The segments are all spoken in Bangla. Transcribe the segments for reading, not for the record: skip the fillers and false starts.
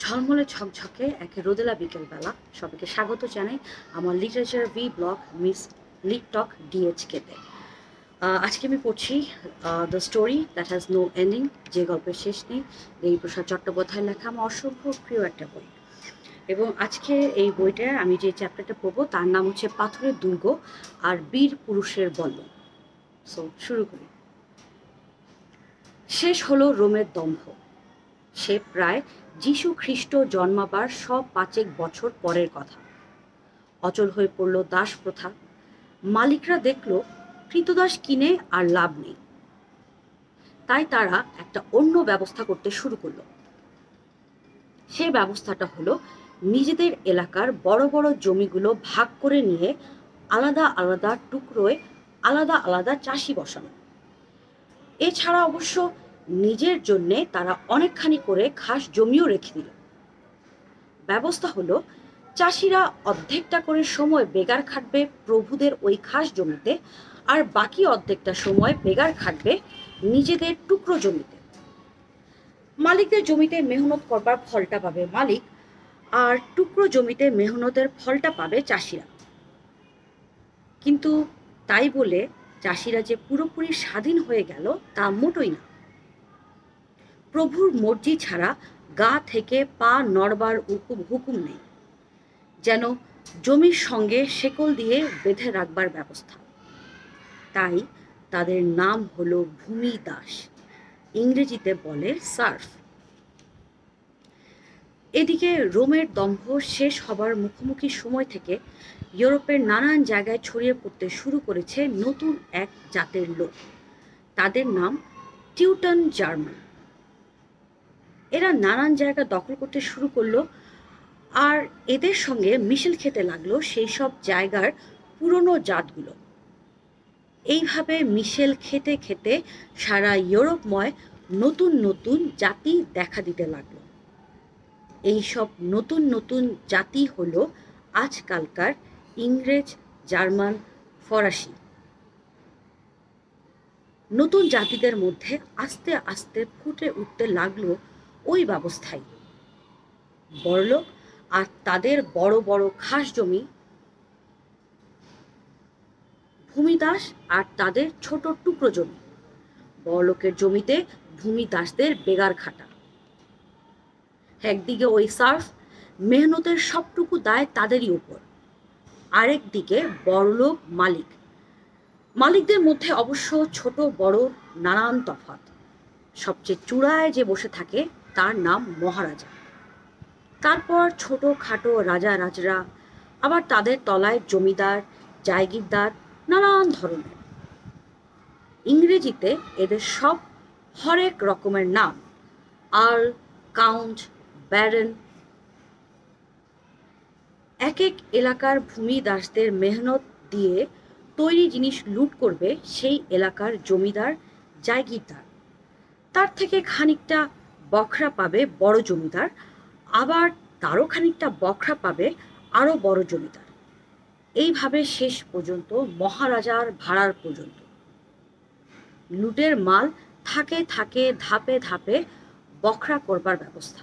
ঝলমলে ঝকঝকে এক রোদেলা বিকেলবেলা সবাইকে স্বাগত জানাই আমার literature vlog Miss Lit Talk ডিএচকেতে। আজকে আমি পড়ছি the story that has no ending, যে গল্পের শেষ নেই। দেবীপ্রসাদ চট্টোপাধ্যায়ের লেখা আমার অসম্ভব প্রিয় একটা বই। এবং আজকে এই বইটার আমি যে চ্যাপ্টারটা পড়বো তার নাম হচ্ছে পাথরের দুর্গ আর বীর পুরুষের বল্ল। সো শুরু করি। শেষ হলো রোমের দম্ভ। সে প্রায় যীশু খ্রিস্ট জন্মাবার ৫০০ বছর পরের কথা। অচল হয়ে পড়ল দাস প্রথা। মালিকরা দেখল কৃতদাস কিনে আর লাভ নেই, তাই তারা একটা অন্য ব্যবস্থা করতে শুরু করলো। সেই ব্যবস্থাটা হলো নিজেদের এলাকার বড় বড় জমিগুলো ভাগ করে নিয়ে আলাদা আলাদা টুকরোয় আলাদা আলাদা চাষি বসানো। এছাড়া অবশ্য নিজের জন্যে তারা অনেকখানি করে খাস জমিও রেখে দিল। ব্যবস্থা হলো চাষিরা অর্ধেকটা করে সময় বেগার খাটবে প্রভুদের ওই খাস জমিতে, আর বাকি অর্ধেকটা সময় বেগার খাটবে নিজেদের টুকরো জমিতে। মালিকদের জমিতে মেহনত করবার ফলটা পাবে মালিক, আর টুকরো জমিতে মেহনতের ফলটা পাবে চাষিরা। কিন্তু তাই বলে চাষিরা যে পুরোপুরি স্বাধীন হয়ে গেল তা মোটেই না। প্রভুর মর্জি ছাড়া গা থেকে পা নড়বার হুকুম নেই, যেন জমির সঙ্গে শেকল দিয়ে বেঁধে রাখবার ব্যবস্থা। তাই তাদের নাম হলো ভূমি দাস, ইংরেজিতে বলে সার্ফ। এদিকে রোমের দম্ভ শেষ হবার মুখোমুখি সময় থেকে ইউরোপের নানান জায়গায় ছড়িয়ে পড়তে শুরু করেছে নতুন এক জাতের লোক। তাদের নাম টিউটন জার্মান। এরা নানান জায়গা দখল করতে শুরু করলো, আর এদের সঙ্গে মিশেল খেতে লাগলো সেই সব জায়গার পুরনো জাতগুলো। এইভাবে মিশেল খেতে খেতে সারা ইউরোপময় নতুন নতুন জাতি দেখা দিতে লাগলো। এইসব নতুন নতুন জাতি হলো আজকালকার ইংরেজ, জার্মান, ফরাসি। নতুন জাতিদের মধ্যে আস্তে আস্তে ফুটে উঠতে লাগলো ওই ব্যবস্থাই। বড়লোক আর তাদের বড় বড় খাস জমি, ভূমিদাস আর তাদের ছোট টুকরো জমি। বড়লোকের জমিতে ভূমিদাসদের বেগার খাটা। একদিকে ওই সার্ফ, মেহনতের সবটুকু দায় তাদেরই উপর। আরেকদিকে বড়লোক মালিক। মালিকদের মধ্যে অবশ্য ছোট বড় নানান তফাৎ। সবচেয়ে চূড়ায় যে বসে থাকে তার নাম মহারাজা। তারপর ছোট খাটো রাজা রাজরা, আবার তাদের তলায় জমিদার, জায়গিরদার, নানান ধরনের। ইংরেজিতে এদের সব হরেক রকমের নাম, আর্ল, কাউন্ট, ব্যারন। এক এক এলাকার ভূমিদাসদের মেহনত দিয়ে তৈরি জিনিস লুট করবে সেই এলাকার জমিদার, জায়গিরদার। তার থেকে খানিকটা বখরা পাবে বড় জমিদার, আবার তারও খানিকটা বখরা পাবে আরও বড় জমিদার। এইভাবে শেষ পর্যন্ত মহারাজার ভাড়ার পর্যন্ত। লুটের মাল থাকে থাকে ধাপে ধাপে বখরা করবার ব্যবস্থা।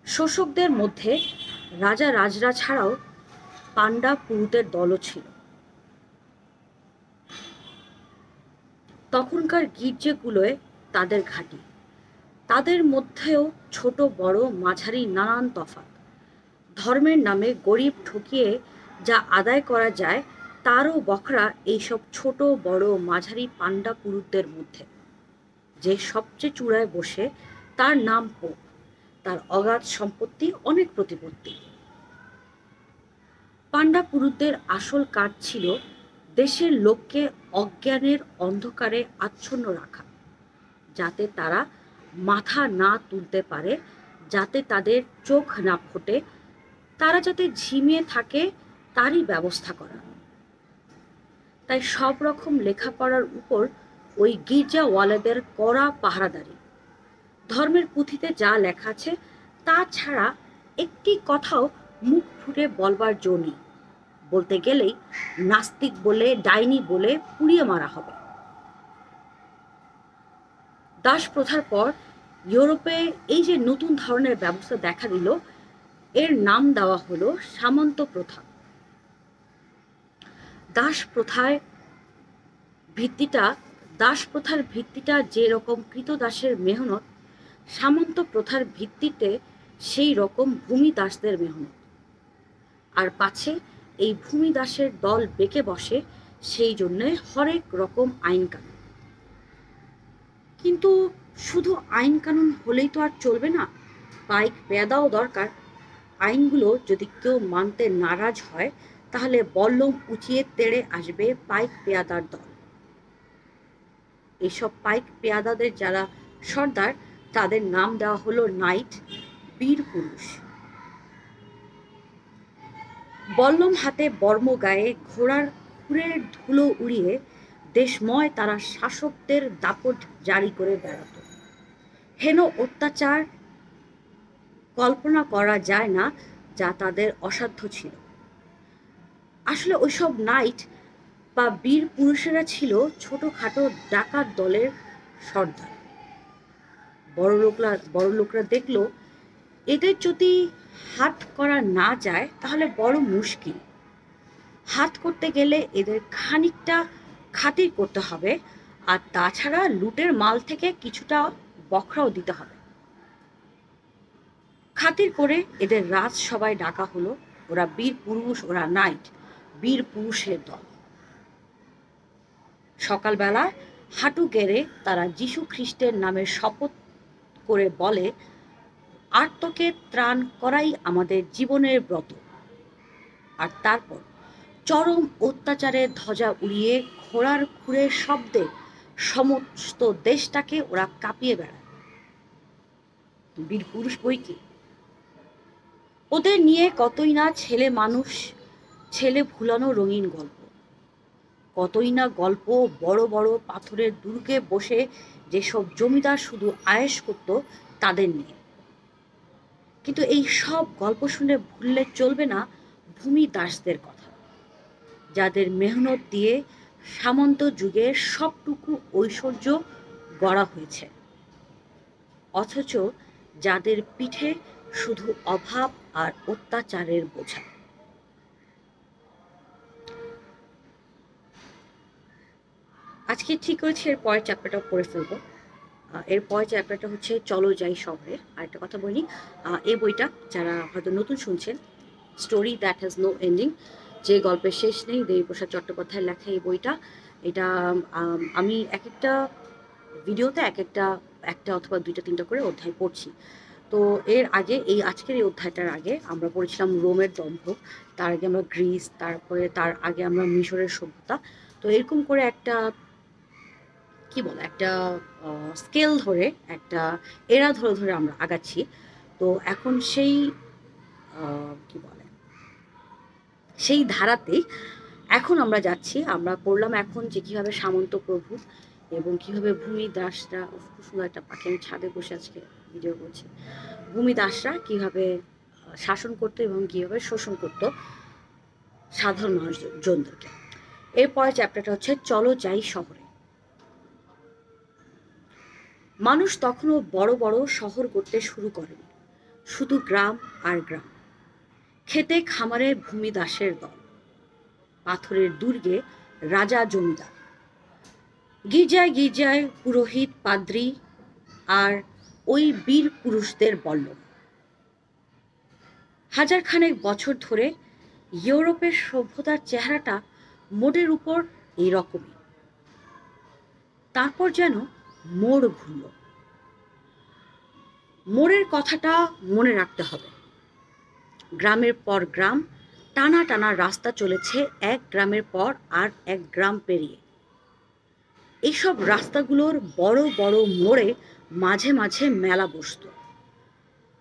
শোষকদের মধ্যে রাজা রাজরা ছাড়াও পান্ডা পুরুতের দলও ছিল। তখনকার গির্জেগুলোয় তাদের ঘাঁটি। তাদের মধ্যেও ছোট বড় মাঝারি নানান তফাৎ। ধর্মের নামে গরিব ঠকিয়ে যা আদায় করা যায় তারও বখরা এইসব ছোট বড় মাঝারি পান্ডা পুরুতদের মধ্যে। যে সবচেয়ে চূড়ায় বসে তার নাম পোপ, তার অগাধ সম্পত্তি, অনেক প্রতিপত্তি। পান্ডা পুরুতদের আসল কাজ ছিল দেশের লোককে অজ্ঞানের অন্ধকারে আচ্ছন্ন রাখা, যাতে তারা মাথা না তুলতে পারে, যাতে তাদের চোখ না ফোটে, তারা যাতে ঝিমিয়ে থাকে তারই ব্যবস্থা করা। তাই সব রকম লেখাপড়ার উপর ওই গির্জাওয়ালাদের কড়া পাহারাদারি। ধর্মের পুঁথিতে যা লেখা আছে তা ছাড়া একটি কথাও মুখ ফুটে বলবার জো নেই। বলতে গেলেই নাস্তিক বলে, ডাইনি বলে পুড়িয়ে মারা হবে। দাস প্রথার পর ইউরোপে এই যে নতুন ধরনের ব্যবস্থা দেখা দিল, এর নাম দেওয়া হলো সামন্ত প্রথা। দাস প্রথায় ভিত্তিটা দাস প্রথার ভিত্তিটা যেরকম কৃতদাসের মেহনত, সামন্ত প্রথার ভিত্তিতে সেই রকম ভূমিদাসদের মেহনত। আর পাছে এই ভূমিদাসের দল বেঁকে বসে সেই জন্যে হরেক রকম আইন কানুন। কিন্তু শুধু আইন কানুন হলেই তো আর চলবে না, পাইক পেয়াদাও দরকার। আইনগুলো যদি কেউ মানতে নারাজ হয়, তাহলে বল্লম উঁচিয়ে তেড়ে আসবে পাইক পেয়াদার দল। এইসব পাইক পেয়াদাদের যারা সর্দার, তাদের নাম দেওয়া হলো নাইট, বীর পুরুষ। বল্লম হাতে বর্ম গায়ে ঘোড়ার খুরের ধুলো উড়িয়ে দেশময় তারা শাসকদের দাপট জারি করে বেড়াত। হেন অত্যাচার কল্পনা করা যায় না যা তাদের অসাধ্য ছিল। আসলে ওইসব নাইট বা বীর পুরুষেরা ছিল ছোটখাটো ডাকাত দলের সর্দার। বড়লোকরা দেখলো এদের যদি হাত করা না যায় তাহলে বড় মুশকিল। হাত করতে গেলে এদের খানিকটা খাতির করতে হবে, আর তাছাড়া লুটের মাল থেকে কিছুটা বখরাও দিতে হবে। খাতির করে এদের রাজসভায় ডাকা হলো। ওরা বীর পুরুষ, ওরা নাইট, বীর পুরুষের দল। সকালবেলা হাঁটু গেড়ে তারা যীশু খ্রিস্টের নামে শপথ করে বলে, আর্তকে ত্রাণ করাই আমাদের জীবনের ব্রত। আর তারপর চরম অত্যাচারের ধ্বজা উড়িয়ে ঘোড়ার খুরের শব্দে সমস্ত দেশটাকে ওরা কাঁপিয়ে বেড়ায়। বীর পুরুষ বই কি! ওদের নিয়ে কতই না ছেলে মানুষ, ছেলে ভুলানো রঙিন গল্প, কতই না গল্প বড় বড় পাথরের দুর্গে বসে যেসব জমিদার শুধু আয়েশ করত তাদের নিয়ে। কিন্তু এই সব গল্প শুনে ভুললে চলবে না ভূমিদাসদের কথা, যাদের মেহনত দিয়ে সামন্ত যুগের সবটুকু ঐশ্বর্য গড়া হয়েছে, অথচ যাদের পিঠে শুধু অভাব আর অত্যাচারের বোঝা। আজকে ঠিক করেছি এর পরের চ্যাপ্টারটা পড়ে ফেলবো। এর পরের চ্যাপ্টারটা হচ্ছে চলো যাই শহরে। আর একটা কথা বলি, এই বইটা যারা হয়তো নতুন শুনছেন, story that has no ending, যে গল্পের শেষ নেই, দেবীপ্রসাদ চট্টোপাধ্যায়ের লেখা এই বইটা। এটা আমি এক একটা ভিডিওতে একটা অথবা দুইটা তিনটা করে অধ্যায় পড়ছি। তো এর আগে আজকের এই অধ্যায়টার আগে আমরা পড়েছিলাম রোমের দম্ভ, তার আগে আমরা গ্রিস, তারপরে তার আগে আমরা মিশরের সভ্যতা। তো এরকম করে একটা একটা স্কেল ধরে, একটা এরা ধরে ধরে আমরা আগাচ্ছি। তো এখন সেই ধারাতেই এখন আমরা যাচ্ছি। আমরা পড়লাম এখন যে কীভাবে সামন্ত প্রভু এবং কীভাবে ভূমিদাসরা, খুব সুন্দর একটা পাখি, আমি ছাদে বসে আজকে ভিডিও করছি, ভূমিদাসরা কীভাবে শাসন করতো এবং কীভাবে শোষণ করতো সাধারণ মানুষজনদেরকে। এরপরে চ্যাপ্টারটা হচ্ছে চলো যাই শহরে। মানুষ তখনও বড় বড় শহর করতে শুরু করেনি, শুধু গ্রাম আর গ্রাম, খেতে খামারে ভূমিদাসের দল, পাথরের দুর্গে রাজা জমিদার, গির্জায় গির্জায় পুরোহিত পাদ্রী আর ওই বীর পুরুষদের বল্লম। হাজারখানেক বছর ধরে ইউরোপের সভ্যতার চেহারাটা মোড়ের উপর এইরকমই। তারপর যেন মোড় ঘুরল। মোড়ের কথাটা মনে রাখতে হবে। গ্রামের পর গ্রাম, টানা টানা রাস্তা চলেছে এক গ্রামের পর আর এক গ্রাম পেরিয়ে। এইসব রাস্তাগুলোর বড় বড় মোড়ে মাঝে মাঝে মেলা বসত,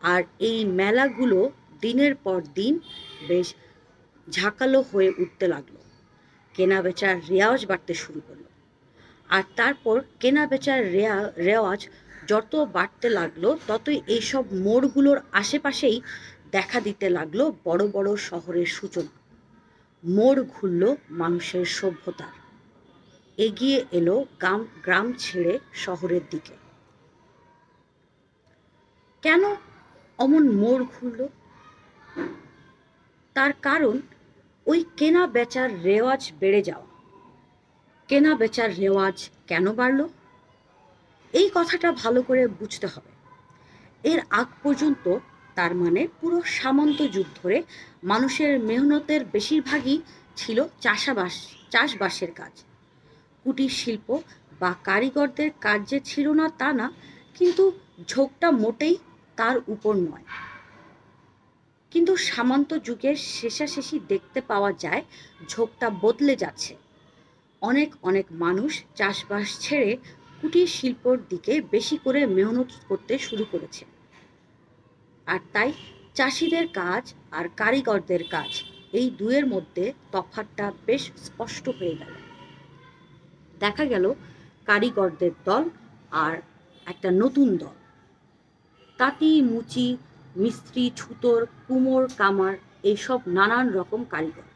আর এই মেলাগুলো দিনের পর দিন বেশ ঝাঁকালো হয়ে উঠতে লাগলো। কেনা বেচার রেওয়াজ বাড়তে শুরু করলো, আর তারপর কেনা বেচার রেওয়াজ যত বাড়তে লাগলো ততই এইসব মোড়গুলোর আশেপাশেই দেখা দিতে লাগলো বড় বড় শহরের সূচনা। মোড় ঘুরল মানুষের সভ্যতার, এগিয়ে এলো গ্রাম ছেড়ে শহরের দিকে। কেন অমন মোড় ঘুরল? তার কারণ ওই কেনা বেচার রেওয়াজ বেড়ে যাওয়া। কেনা বেচার রেওয়াজ কেন বাড়ল? এই কথাটা ভালো করে বুঝতে হবে। এর আগ পর্যন্ত, তার মানে পুরো সামন্ত যুগ ধরে, মানুষের মেহনতের বেশিরভাগই ছিল চাষবাসের কাজ। কুটির শিল্প বা কারিগরদের কাজ যে ছিল না তা না, কিন্তু ঝোঁকটা মোটেই তার উপর নয়। কিন্তু সামন্ত যুগের শেষাশেষি দেখতে পাওয়া যায় ঝোঁকটা বদলে যাচ্ছে। অনেক অনেক মানুষ চাষবাস ছেড়ে কুটির শিল্পর দিকে বেশি করে মেহনত করতে শুরু করেছে। আর তাই চাষিদের কাজ আর কারিগরদের কাজ, এই দুয়ের মধ্যে তফাৎটা বেশ স্পষ্ট হয়ে গেল। দেখা গেল কারিগরদের দল আর একটা নতুন দল, তাঁতি, মুচি, মিস্ত্রি, ছুতোর, কুমোর, কামার, এইসব নানান রকম কারিগর।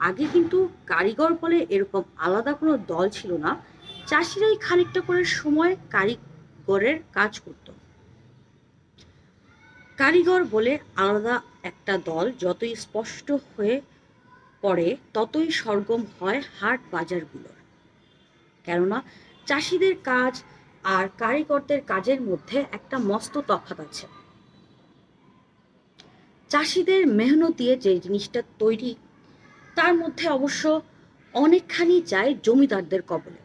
আগে কিন্তু কারিগর বলে এরকম আলাদা কোনো দল ছিল না, চাষিরাই খানিকটা করে সময় কারিগরের কাজ করত। কারিগর বলে আলাদা একটা দল যতই স্পষ্ট হয়ে পড়ে, ততই সরগম হয় হাট বাজারগুলোর। কেননা চাষিদের কাজ আর কারিগরদের কাজের মধ্যে একটা মস্ত তফাৎ আছে। চাষিদের মেহনত দিয়ে যে জিনিসটা তৈরি, তার মধ্যে অবশ্য অনেকখানি যায় জমিদারদের কবলে,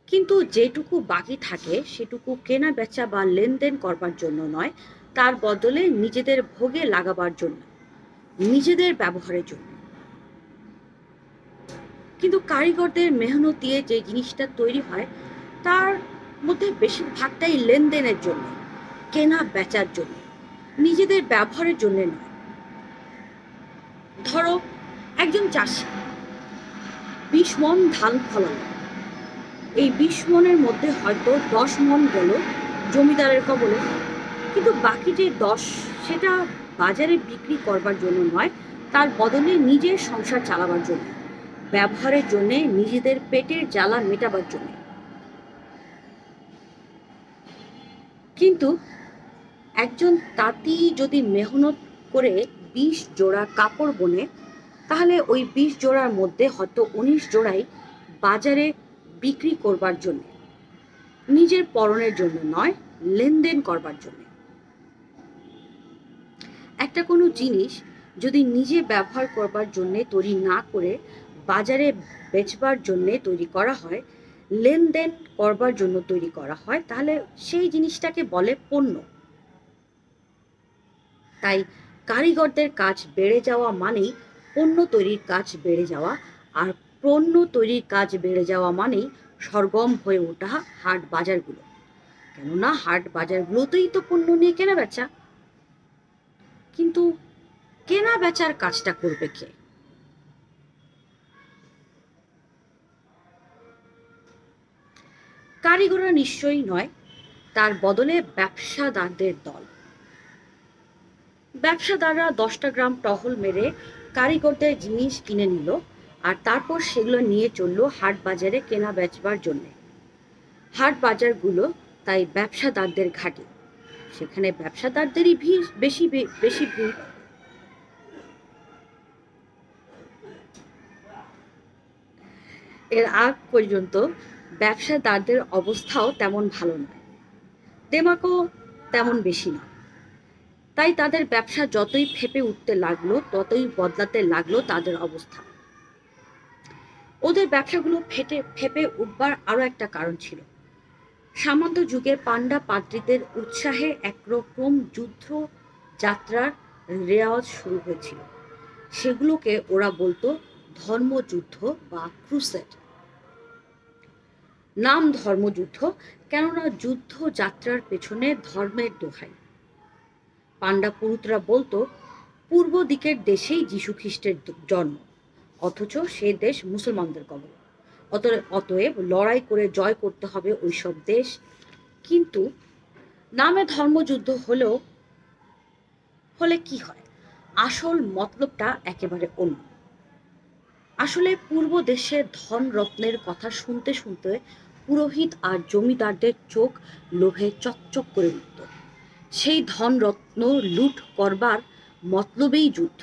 কিন্তু যেটুকু বাকি থাকে সেটুকু কেনা বেচা বা লেনদেন করবার জন্য নয়, তার বদলে নিজেদের ভোগে লাগাবার জন্য, নিজেদের ব্যবহারের জন্য। কিন্তু কারিগরদের মেহনত দিয়ে যে জিনিসটা তৈরি হয়, তার মধ্যে বেশিরভাগটাই লেনদেনের জন্য, কেনা বেচার জন্য, নিজেদের ব্যবহারের জন্য নয়। ধরো একজন চাষি 20 মণ ধান ফলালো, এই 20 মণের মধ্যে হয়তো 10 মণ গেল জমিদারের কবলে, কিন্তু বাকি যে 10, সেটা বাজারে বিক্রি করবার জন্য নয়, তার বদলে নিজের সংসার চালাবার জন্য, ব্যবহারের জন্য, নিজেদের পেটের জ্বালা মেটাবার জন্য। কিন্তু একজন তাঁতি যদি মেহনত করে 20 জোড়া কাপড় বোনে, তাহলে ওই 20 জোড়ার মধ্যে হয়তো 19 জোড়াই বাজারে বিক্রি করবার জন্য, নিজের পরনের জন্য নয়, লেনদেন করবার জন্য। একটা কোনো জিনিস যদি নিজে ব্যবহার করবার জন্য তৈরি না করে বাজারে বেচবার জন্য তৈরি করা হয়, লেনদেন করবার জন্য তৈরি করা হয়, তাহলে সেই জিনিসটাকে বলে পণ্য। তাই কারিগরদের কাজ বেড়ে যাওয়া মানেই পণ্য তৈরির কাজ বেড়ে যাওয়া, আর পণ্য তৈরির কাজ বেড়ে যাওয়া মানেই সরগম হয়ে ওঠা হাট বাজারগুলো। কেননা হাট বাজারগুলোতেই তো পণ্য নিয়ে কেনা বেচা। কিন্তু কেনা বেচার কাজটা করবে কে? কারিগররা নিশ্চয়ই নয়, তার বদলে ব্যবসাদারদের দল। ব্যবসাদাররা 10টা গ্রাম টহল মেরে কারিগরদের জিনিস কিনে নিল, আর তারপর সেগুলো নিয়ে চললো হাট বাজারে কেনা বেচবার জন্যে। হাট বাজারগুলো তাই ব্যবসাদারদের ঘাঁটি, সেখানে ব্যবসাদারদেরই বেশি ভিড়। এর আগ পর্যন্ত ব্যবসাদারদের অবস্থাও তেমন ভালো নয়, দেমাকও তেমন বেশি না। তাই তাদের ব্যবসা যতই ফেঁপে উঠতে লাগলো, ততই বদলাতে লাগলো তাদের অবস্থা। ওদের ব্যবসাগুলো ফেঁপে উঠবার আরো একটা কারণ ছিল। সামন্ত যুগে পান্ডা পাদ্রীদের উৎসাহে একরকম যুদ্ধ যাত্রার রেওয়াজ শুরু হয়েছিল। সেগুলোকে ওরা বলতো ধর্মযুদ্ধ বা ক্রুসেড। নাম ধর্মযুদ্ধ, কেননা যুদ্ধ যাত্রার পেছনে ধর্মের দোহাই। পান্ডা পুরুতরা বলতো পূর্ব দিকের দেশেই যীশু খ্রিস্টের জন্ম, অথচ সে দেশ মুসলমানদের কবল, অতএব লড়াই করে জয় করতে হবে ওইসব দেশ। কিন্তু নামে ধর্মযুদ্ধ হলে কি হয়? আসল মতলবটা একেবারে অন্য। আসলে পূর্ব দেশের ধন রত্নের কথা শুনতে শুনতে পুরোহিত আর জমিদারদের চোখ লোভে চকচক করে উঠত। সেই ধনরত্ন লুট করবার মতলবেই যুদ্ধ।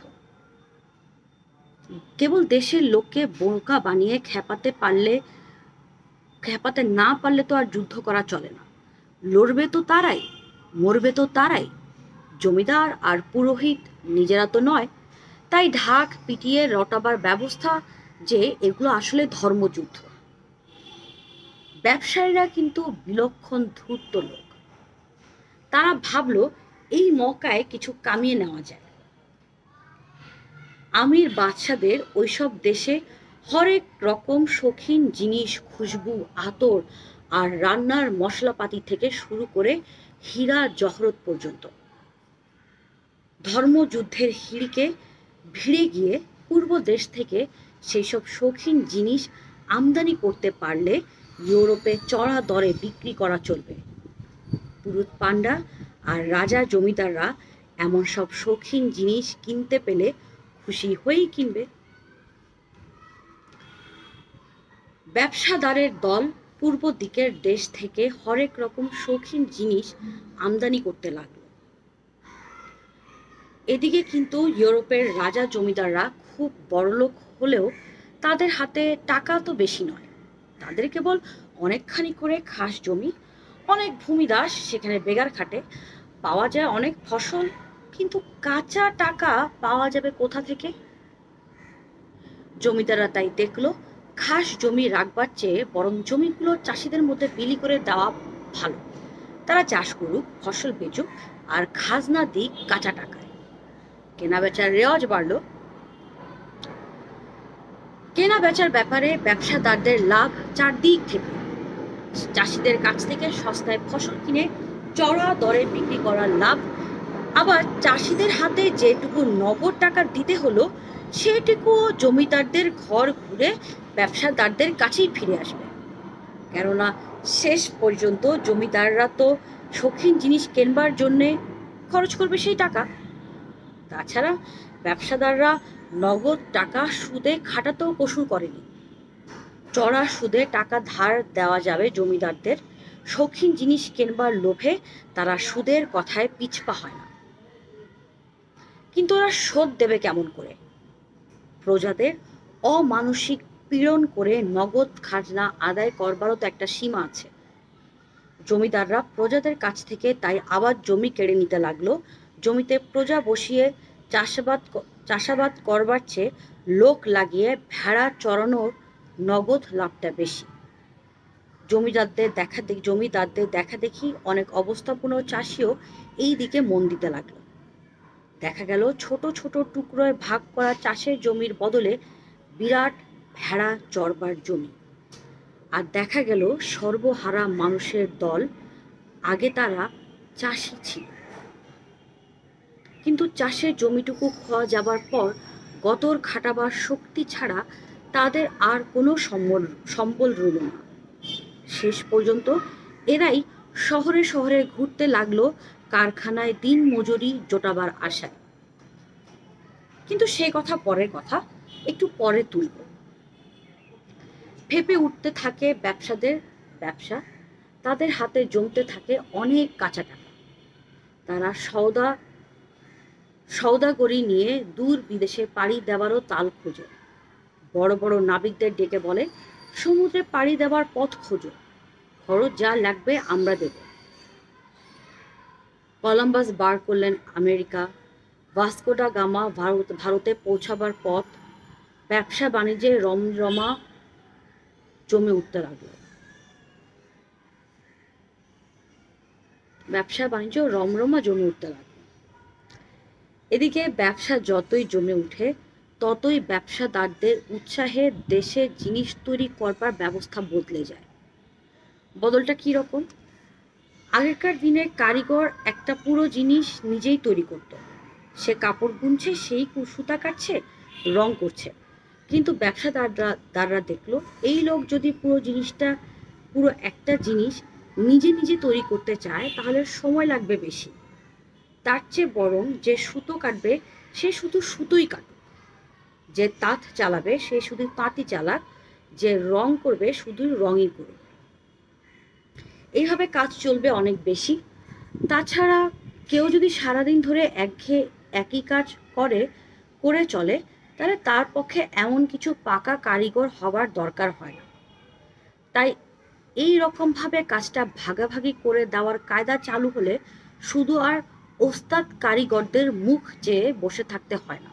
কেবল দেশের লোককে বোকা বানিয়ে খেপাতে না পারলে তো আর যুদ্ধ করা চলে না। লড়বে তো তারাই, মরবে তো তারাই। জমিদার আর পুরোহিত নিজেরা তো নয়। তাই ঢাক পিটিয়ে রটাবার ব্যবস্থা যে এগুলো আসলে ধর্মযুদ্ধ। ব্যবসায়ীরা কিন্তু বিলক্ষণ ধূর্ত লোক। তারা ভাবলো এই মৌকায় কিছু কামিয়ে নেওয়া যায়। আমির বাদশাদের ওইসব দেশে হরেক রকম শৌখিন জিনিস, খুশবু, আতর আর রান্নার মশলাপাতি থেকে শুরু করে হীরা জহরত পর্যন্ত ধর্মযুদ্ধের হিড়িকে ভিড়ে গিয়ে পূর্ব দেশ থেকে সেই সব শৌখিন জিনিস আমদানি করতে পারলে ইউরোপে চড়া দরে বিক্রি করা চলবে। পুরুত পান্ডা আর রাজা জমিদাররা এমন সব শৌখিন জিনিস কিনতে পেলে খুশি হয়েই কিনবে। ব্যবসাদারের দল পূর্ব দিকের দেশ থেকে হরেক রকম শৌখিন জিনিস আমদানি করতে লাগলো। এদিকে কিন্তু ইউরোপের রাজা জমিদাররা খুব বড়লোক হলেও তাদের হাতে টাকা তো বেশি নয়। তাদের কেবল অনেকখানি করে খাস জমি, অনেক ভূমিদাস সেখানে বেগার খাটে, পাওয়া যায় অনেক ফসল, কিন্তু কাঁচা টাকা পাওয়া যাবে কোথা থেকে? জমিদাররা তাই দেখলো খাস জমি রাখবার চেয়ে বরং জমিগুলো চাষিদের মধ্যে বিলি করে দেওয়া ভালো। তারা চাষ করুক, ফসল বেচুক আর খাজনা দিক কাঁচা টাকায়। কেনা বেচার রেওয়াজ বাড়লো। কেনা বেচার ব্যাপারে ব্যবসাদারদের লাভ চারদিক থেকে। চাষিদের কাছ থেকে সস্তায় ফসল কিনে চড়া দরে বিক্রি করার লাভ, আবার চাষিদের হাতে যেটুকু নগদ টাকা দিতে হলো সেটুকু জমিদারদের ঘর ঘুরে ব্যবসাদারদের কাছেই ফিরে আসবে। কেননা শেষ পর্যন্ত জমিদাররা তো শৌখিন জিনিস কেনবার জন্যে খরচ করবে সেই টাকা। তাছাড়া ব্যবসাদাররা নগদ টাকা সুদে খাটাতেও কসুর করেনি। চড়া সুদে টাকা ধার দেওয়া যাবে জমিদারদের। শৌখিন জিনিস কেনবার লোভে তারা সুদের কথায় পিছপা হয় না। কিন্তু ওরা শোধ দেবে কেমন করে? প্রজাদের অমানসিক পীড়ন করে নগদ খাজনা আদায় করবারও তো একটা সীমা আছে। জমিদাররা প্রজাদের কাছ থেকে তাই আবার জমি কেড়ে নিতে লাগলো। জমিতে প্রজা বসিয়ে চাষাবাদ করবার চেয়ে লোক লাগিয়ে ভেড়া চড়ানোর নগদ লাভটা বেশি। জমিদারদের দেখা দেখি অনেক অবস্থাপূর্ণ চাষিও এই দিকে মন দিতে লাগলো। দেখা গেল ছোট ছোট টুকরোয় ভাগ করা চাষের জমির বদলে বিরাট ভেড়া চড়বার জমি। আর দেখা গেল সর্বহারা মানুষের দল। আগে তারা চাষি ছিল, কিন্তু চাষের জমিটুকু খাওয়া যাবার পর গতর খাটাবার শক্তি ছাড়া তাদের আর কোনো সম্বল রইল না। শেষ পর্যন্ত এরাই শহরে শহরে ঘুরতে লাগলো কারখানায় দিন মজুরি জোটাবার আশায়। কিন্তু সেই কথা পরের কথা, একটু পরে তুলব। ফেঁপে উঠতে থাকে ব্যবসাদের ব্যবসা। তাদের হাতে জমতে থাকে অনেক কাঁচা টাকা। তারা সওদাগরি নিয়ে দূর বিদেশে পাড়ি দেওয়ারও তাল খোঁজে। বড় বড় নাবিকদের ডেকে বলে, সমুদ্রে পাড়ি দেওয়ার পথ খোঁজো, খরচ যা লাগবে আমরা দেব। কলম্বাস বার করলেন আমেরিকা। ভাস্কো ডা গামা ভারতে পৌঁছাবার পথ। ব্যবসা বাণিজ্যে রমরমা জমে উঠতে লাগলো। এদিকে ব্যবসা যতই জমে উঠে ততই ব্যবসাদারদের উৎসাহে দেশে জিনিস তৈরি করবার ব্যবস্থা বদলে যায়। বদলটা কি রকম? আগেকার দিনে কারিগর একটা পুরো জিনিস নিজেই তৈরি করত। সে কাপড় বুনছে, সেই সুতা কাটছে, রং করছে। কিন্তু ব্যবসাদাররা দেখলো এই লোক যদি পুরো একটা জিনিস নিজে নিজে তৈরি করতে চায় তাহলে সময় লাগবে বেশি। তার চেয়ে বরং যে সুতো কাটবে সে শুধু সুতোই কাটুক, যে তাঁত চালাবে সে শুধু তাঁতই চালাক, যে রং করবে শুধু রঙই করুক। এইভাবে কাজ চলবে অনেক বেশি। তাছাড়া কেউ যদি সারাদিন ধরে একই কাজ করে চলে, তাহলে তার পক্ষে এমন কিছু পাকা কারিগর হবার দরকার হয় না। তাই এই রকমভাবে কাজটা ভাগাভাগি করে দেওয়ার কায়দা চালু হলে শুধু আর ওস্তাদ কারিগরদের মুখ চেয়ে বসে থাকতে হয় না,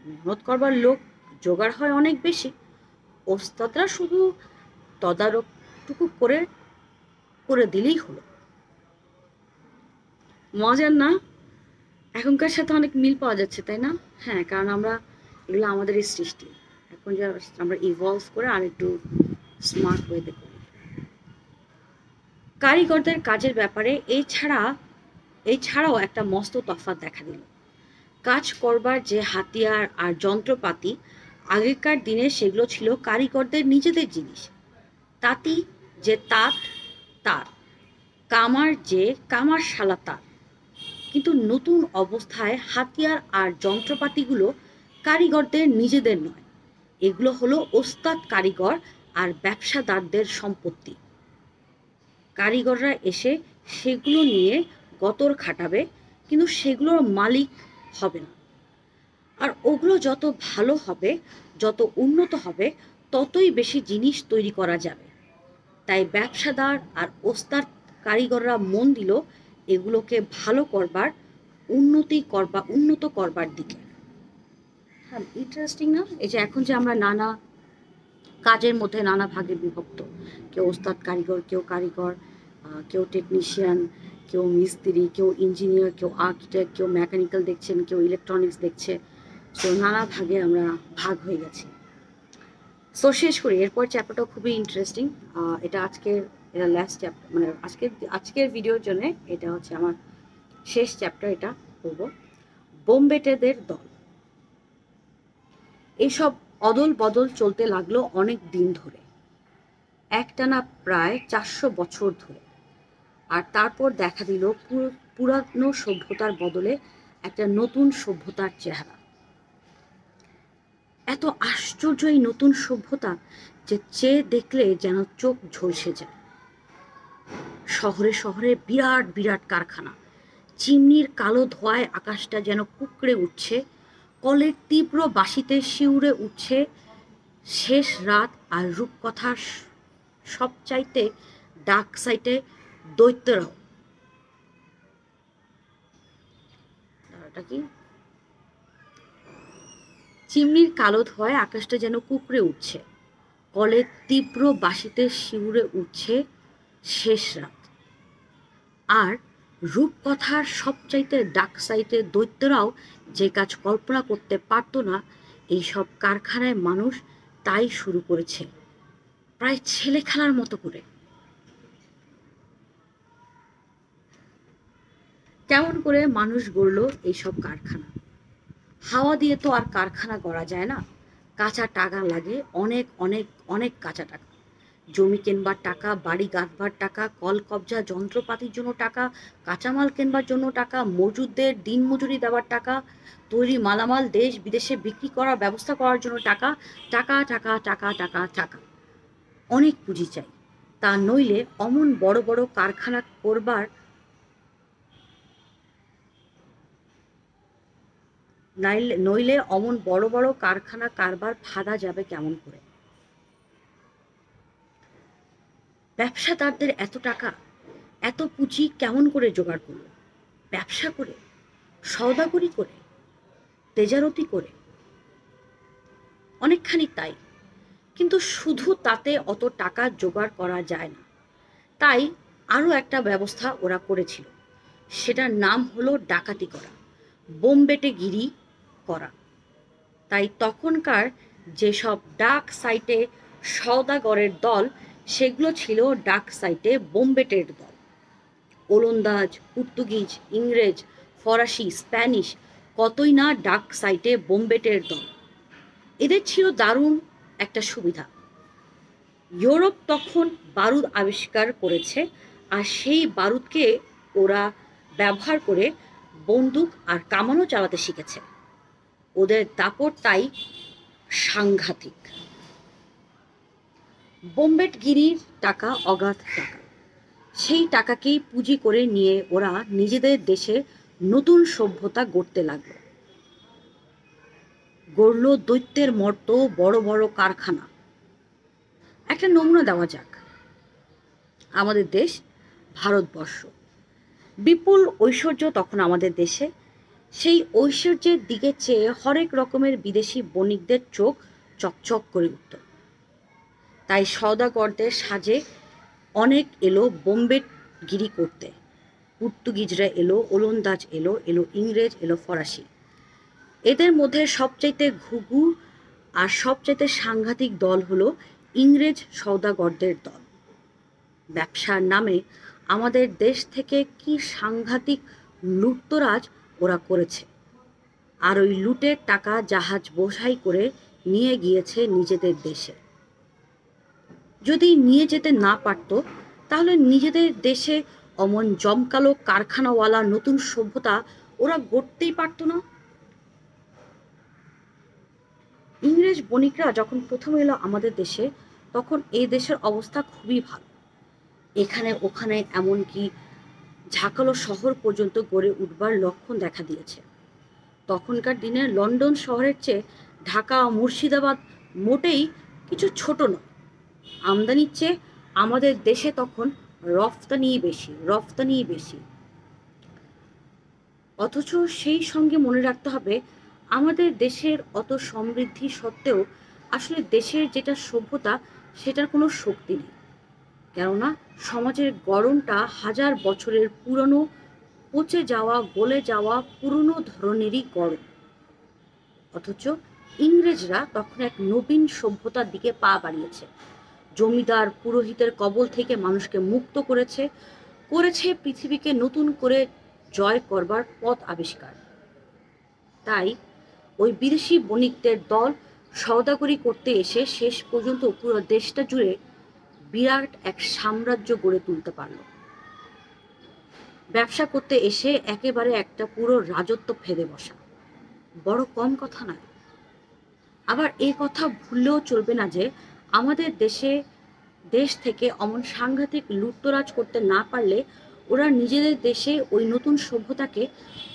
মেহনত করবার লোক জোগাড় হয় অনেক বেশি। ওস্তাদরা শুধু তদারকটুকু করে করে দিলেই হলো। মজার না? এখনকার সাথে অনেক মিল পাওয়া যাচ্ছে, তাই না? হ্যাঁ, কারণ এগুলো আমাদেরই সৃষ্টি। এখন যে আমরা ইভলভ করে আর একটু স্মার্ট ওয়েতে করি। কারিগরদের কাজের ব্যাপারে এছাড়াও একটা মস্ত তফাৎ দেখা দিল। কাজ করবার যে হাতিয়ার আর যন্ত্রপাতি, আগেকার দিনে সেগুলো ছিল কারিগরদের নিজেদের জিনিস। তাঁতি যে তার, কামার যে কামারশালা তার। কিন্তু নতুন অবস্থায় হাতিয়ার আর যন্ত্রপাতিগুলো কারিগরদের নিজেদের নয়, এগুলো হলো ওস্তাদ কারিগর আর ব্যবসাদারদের সম্পত্তি। কারিগররা এসে সেগুলো নিয়ে গতর খাটাবে, কিন্তু সেগুলোর মালিক হবে না। আর ওগুলো যত ভালো হবে, যত উন্নত হবে, ততই বেশি জিনিস তৈরি করা যাবে। তাই ব্যবসাদার আর ওস্তাদ কারিগররা মন দিল এগুলোকে ভালো করবার, উন্নত করবার দিকে। হ্যাঁ, ইন্টারেস্টিং না? এই যে এখন যে আমরা নানা কাজের মধ্যে নানা ভাগে বিভক্ত, কেউ ওস্তাদ কারিগর, কেউ টেকনিশিয়ান, কেউ মিস্ত্রি, কেউ ইঞ্জিনিয়ার, কেউ আর্কিটেক্ট, কেউ মেকানিক্যাল দেখছেন, কেউ ইলেকট্রনিক্স দেখছে। তো নানা ভাগে আমরা ভাগ হয়ে গেছি। সো শেষ করি, এরপর চ্যাপ্টারটা খুবই ইন্টারেস্টিং। এটা লাস্ট চ্যাপ্টার, মানে আজকের ভিডিওর জন্য এটা হচ্ছে আমার শেষ চ্যাপ্টার। এটা পড়ব বোমবেটেদের দল। এইসব অদল বদল চলতে লাগলো অনেক দিন ধরে, একটানা প্রায় 400 বছর ধরে। আর তারপর দেখা দিল পুরানো সভ্যতার বদলে একটা নতুন সভ্যতার চেহারা। এত আশ্চর্য এই নতুন সভ্যতা যে চেয়ে দেখলে যেন চোখ ঝলসে যায়। শহরে শহরে বিরাট বিরাট কারখানা, চিমনির কালো ধোঁয়ায় আকাশটা যেন কুঁকড়ে উঠছে, কলের তীব্র বাঁশিতে শিউরে উঠছে শেষ রাত আর রূপকথার সবচাইতে ডাক সাইটে দৈত্যরাও। কি চিমনির কালো ধোঁয়ায় আকাশটা যেন কুঁকড়ে উঠছে, কলের তীব্র বাঁশিতে শিউরে উঠছে শেষ রাত। আর রূপকথার সবচাইতে ডাক সাইটে দৈত্যরাও যে কাজ কল্পনা করতে পারত না, এইসব কারখানায় মানুষ তাই শুরু করেছে, প্রায় ছেলে খেলার মতো করে। কেমন করে মানুষ গড়ল এইসব কারখানা? হাওয়া দিয়ে তো আর কারখানা গড়া যায় না। কাঁচা টাকা লাগে, অনেক অনেক অনেক কাঁচা টাকা। জমি কেনবার টাকা, বাড়ি গাঁথবার টাকা, কল কবজা যন্ত্রপাতির জন্য টাকা, কাঁচামাল কেনবার জন্য টাকা, মজুরদের দিন মজুরি দেওয়ার টাকা, তৈরি মালামাল দেশ বিদেশে বিক্রি করার ব্যবস্থা করার জন্য টাকা, টাকা টাকা টাকা টাকা টাকা। অনেক পুঁজি চাই। তা নইলে অমন বড় বড় কারখানা করবার নইলে অমন বড় বড় কারখানা কারবার ফাঁদা যাবে কেমন করে? ব্যবসাদারদের এত টাকা, এত পুঁজি কেমন করে জোগাড় করলো? ব্যবসা করে, সওদাগরি করে, তেজারতি করে? অনেকখানি তাই, কিন্তু শুধু তাতে অত টাকা জোগাড় করা যায় না। তাই আরও একটা ব্যবস্থা ওরা করেছিল, সেটার নাম হলো ডাকাতি করা, বোমবেটেগিরি করা। তাই তখনকার যেসব ডাক সাইটে সওদাগরের দল, সেগুলো ছিল ডাক সাইটে বোমবেটের দল। ওলন্দাজ, পর্তুগিজ, ইংরেজ, ফরাসি, স্প্যানিশ, কতই না ডাক সাইটে বোমবেটের দল। এদের ছিল দারুণ একটা সুবিধা, ইউরোপ তখন বারুদ আবিষ্কার করেছে, আর সেই বারুদকে ওরা ব্যবহার করে বন্দুক আর কামানও চালাতে শিখেছে। ওদের দাপট তাই সাংঘাতিক। বোমবেটগিরির টাকা অগাধ টাকা, সেই টাকাকেই পুঁজি করে নিয়ে ওরা নিজেদের দেশে নতুন সভ্যতা গড়তে লাগলো। গড়ল দৈত্যের মতো বড় বড় কারখানা। একটা নমুনা দেওয়া যাক। আমাদের দেশ ভারতবর্ষ, বিপুল ঐশ্বর্য তখন আমাদের দেশে। সেই ঐশ্বর্যের দিকে চেয়ে হরেক রকমের বিদেশি বণিকদের চোখ চকচক করে উঠত। তাই সওদাগরদের সাজে অনেক এলো বোম্বে গিরি করতে। পর্তুগিজরা এলো, ওলন্দাজ এলো, ইংরেজ এলো, ফরাসি। এদের মধ্যে সবচাইতে ঘুঘু আর সবচাইতে সাংঘাতিক দল হলো ইংরেজ সওদাগরদের দল। ব্যবসার নামে আমাদের দেশ থেকে কি সাংঘাতিক লুটতরাজ ওরা করেছে। আর ওই লুটের টাকা জাহাজ বোঝাই করে নিয়ে গিয়েছে নিজেদের দেশে। যদি নিয়ে যেতে না পারত, তাহলে নিজেদের দেশে অমন জমকালো কারখানাওয়ালা নতুন সভ্যতা ওরা গড়তেই পারত না। ইংরেজ বণিকরা যখন প্রথম এলো আমাদের দেশে, তখন এই দেশের অবস্থা খুবই ভালো। এখানে ওখানে এমনকি ঝাঁকালো শহর পর্যন্ত গড়ে উঠবার লক্ষণ দেখা দিয়েছে। তখনকার দিনে লন্ডন শহরের চেয়ে ঢাকা, মুর্শিদাবাদ মোটেই কিছু ছোট নয়। আমদানির চেয়ে আমাদের দেশে তখন রফতানিই বেশি। অথচ সেই সঙ্গে মনে রাখতে হবে, আমাদের দেশের অত সমৃদ্ধি সত্ত্বেও আসলে দেশের যেটা সভ্যতা সেটার কোনো শক্তি নেই। কেননা সমাজের গড়নটা হাজার বছরের পুরনো, পচে যাওয়া, গলে যাওয়া পুরনো ধরনেরই গড়ন। অথচ ইংরেজরা তখন এক নবীন সভ্যতার দিকে পা বাড়িয়েছে। জমিদার পুরোহিতের কবল থেকে মানুষকে মুক্ত করেছে পৃথিবীকে নতুন করে জয় করবার পথ আবিষ্কার। তাই ওই বিদেশি বণিকদের দল সওদাগরি করতে এসে শেষ পর্যন্ত পুরো দেশটা জুড়ে বিরাট এক সাম্রাজ্য গড়ে তুলতে পারল। ব্যবসা করতে এসে একেবারে একটা পুরো রাজত্ব ফেলে বসা বড় কম কথা নয়। আবার এই কথা ভুললেও চলবে না যে আমাদের দেশ থেকে অমন সাংঘাতিক লুটতরাজ করতে না পারলে ওরা নিজেদের দেশে ওই নতুন সভ্যতাকে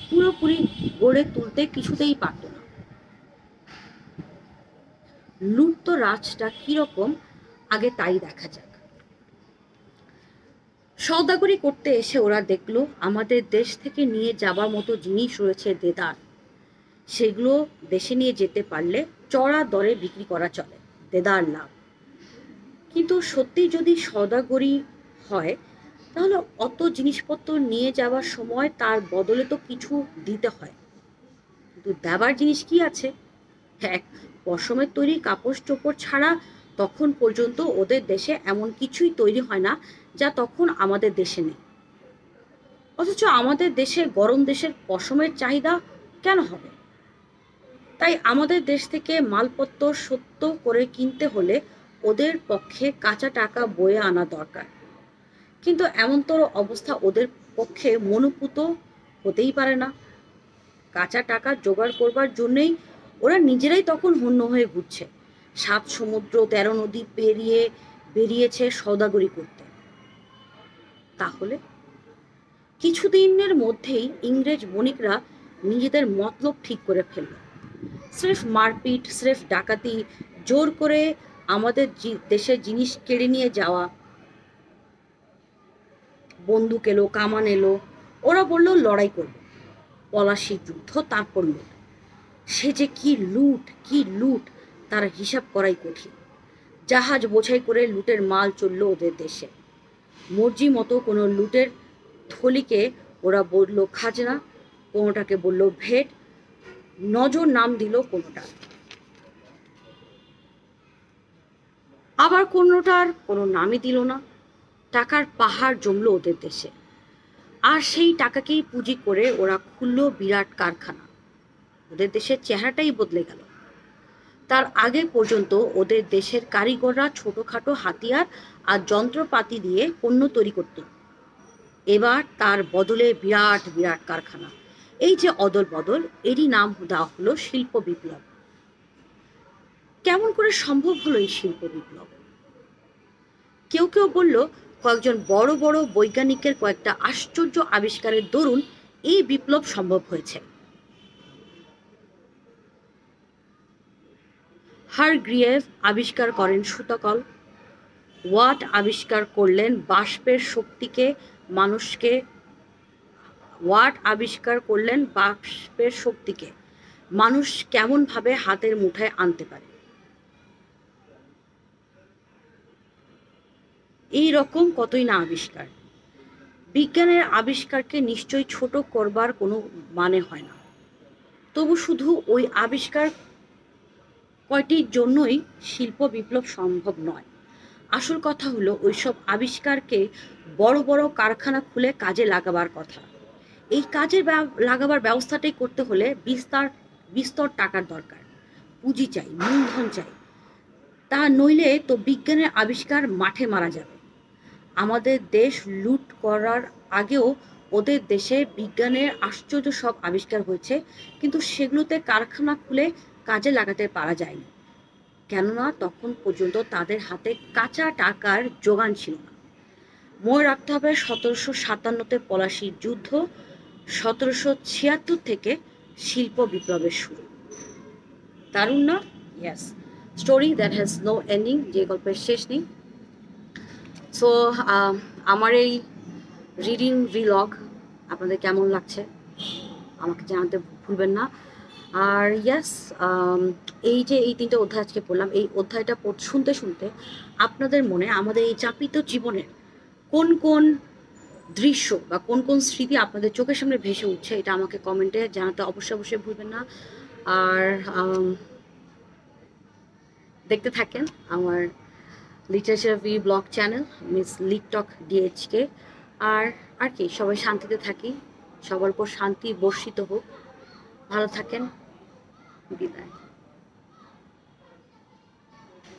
পুরোপুরি গড়ে তুলতে কিছুতেই পারত না। লুটতরাজটা কিরকম আগে তাই দেখা যাক। সওদাগরি করতে এসে ওরা দেখলো আমাদের দেশ থেকে নিয়ে যাবার মতো জিনিস রয়েছে দেদার। সেগুলো দেশে নিয়ে যেতে পারলে চড়া দরে বিক্রি করা চলে, দেদার লাভ। কিন্তু সত্যি যদি সওদাগরি হয়, তাহলে অত জিনিসপত্র নিয়ে যাওয়ার সময় তার বদলে তো কিছু দিতে হয়। কিন্তু দেবার জিনিস কি আছে? এক পশমের তৈরি কাপড় চোপড় ছাড়া তখন পর্যন্ত ওদের দেশে এমন কিছুই তৈরি হয় না যা তখন আমাদের দেশে নেই। অথচ আমাদের দেশে গরম দেশের পশমের চাহিদা কেন হবে? তাই আমাদের দেশ থেকে মালপত্র সত্য করে কিনতে হলে ওদের পক্ষে কাঁচা টাকা বয়ে আনা দরকার। কিন্তু এমনতর অবস্থা ওদের পক্ষে মনোপুত হতেই পারে না। কাঁচা টাকা জোগাড় করবার জন্যই ওরা নিজেরাই তখন হন্য হয়ে ঘুরছে। 7 সমুদ্র 13 নদী পেরিয়ে বেরিয়েছে সওদাগরি করতে। তাহলে কিছুদিনের মধ্যেই ইংরেজ বণিকরা নিজেদের মতলব ঠিক করে ফেলল। স্রেফ মারপিট, স্রেফ ডাকাতি, জোর করে আমাদের দেশের জিনিস কেড়ে নিয়ে যাওয়া। বন্দুক এলো, কামান এলো, ওরা বলল লড়াই করবে। পলাশি যুদ্ধ, তারপর লুট। সে যে কি লুট তার হিসাব করাই কঠিন। জাহাজ বোঝাই করে লুটের মাল চলল ওদের দেশে। মর্জি মতো কোনো লুটের থলিকে ওরা বলল খাজনা, কোনোটাকে বলল ভেট, নজর নাম দিল কোনোটা, আবার কোনোটার কোনো নামই দিল না। টাকার পাহাড় জমলো ওদের দেশে। আর সেই টাকাকেই পুঁজি করে ওরা খুলল বিরাট কারখানা। ওদের দেশের চেহারাটাই বদলে গেল। তার আগে পর্যন্ত ওদের দেশের কারিগররা ছোটখাটো হাতিয়ার আর যন্ত্রপাতি দিয়ে পণ্য তৈরি করত। এবার তার বদলে বিরাট বিরাট কারখানা। এই যে অদল বদল, এরই নাম দেওয়া হলো শিল্প বিপ্লব। কেমন করে সম্ভব হলো এই শিল্প বিপ্লব? কেউ বলল কয়েকজন বড় বড় বৈজ্ঞানিকের কয়েকটা আশ্চর্য আবিষ্কারের দরুন এই বিপ্লব সম্ভব হয়েছে। হারগ্রিয়েভ আবিষ্কার করেন সূতকল, ওয়াট আবিষ্কার করলেন বাষ্পের শক্তিকে মানুষকে ওয়াট আবিষ্কার করলেন বাষ্পের শক্তিকে মানুষ কেমনভাবে হাতের মুঠায় আনতে পারে। এই রকম কতই না আবিষ্কার। বিজ্ঞানের আবিষ্কারকে নিশ্চয়ই ছোট করবার কোনো মানে হয় না, তবু শুধু ওই আবিষ্কার কয়টির জন্যই শিল্প বিপ্লব সম্ভব নয়। আসল কথা হলো ওইসব আবিষ্কারকে বড় বড় কারখানা খুলে কাজে লাগাবার কথা। এই কাজে লাগাবার ব্যবস্থাটাই করতে হলে বিস্তর টাকার দরকার, পুঁজি চাই, মূলধন চাই। তা নইলে তো বিজ্ঞানের আবিষ্কার মাঠে মারা যাবে। আমাদের দেশ লুট করার আগেও ওদের দেশে বিজ্ঞানের আশ্চর্য সব আবিষ্কার হয়েছে, কিন্তু সেগুলোতে কারখানা খুলে কাজে লাগাতে পারা যায়নি, কেননা তখন পর্যন্ত তাদের হাতে কাঁচা টাকার যোগান ছিল না। মনে রাখতে হবে 1757-তে পলাশির যুদ্ধ, 1776 থেকে শিল্প বিপ্লবের শুরু। দারুণ না? Yes, story that has no ending, যে গল্পের শেষ নেই। সো আমার এই রিডিং ভিলগ আপনাদের কেমন লাগছে আমাকে জানাতে ভুলবেন না। আর ইয়েস, এই যে এই 3টে অধ্যায় আজকে পড়লাম, এই অধ্যায়টা শুনতে শুনতে আপনাদের মনে আমাদের এই চাপিত জীবনের কোন কোন দৃশ্য বা কোন কোন স্মৃতি আপনাদের চোখের সামনে ভেসে উঠছে, এটা আমাকে কমেন্টে জানাতে অবশ্যই ভুলবেন না। আর দেখতে থাকেন আমার literature vlog channel, Miss Lit Talk DHK. আর কি, সবাই শান্তিতে থাকি, সবার উপর শান্তি বর্ষিত হোক। ভালো থাকেন, বিদায়।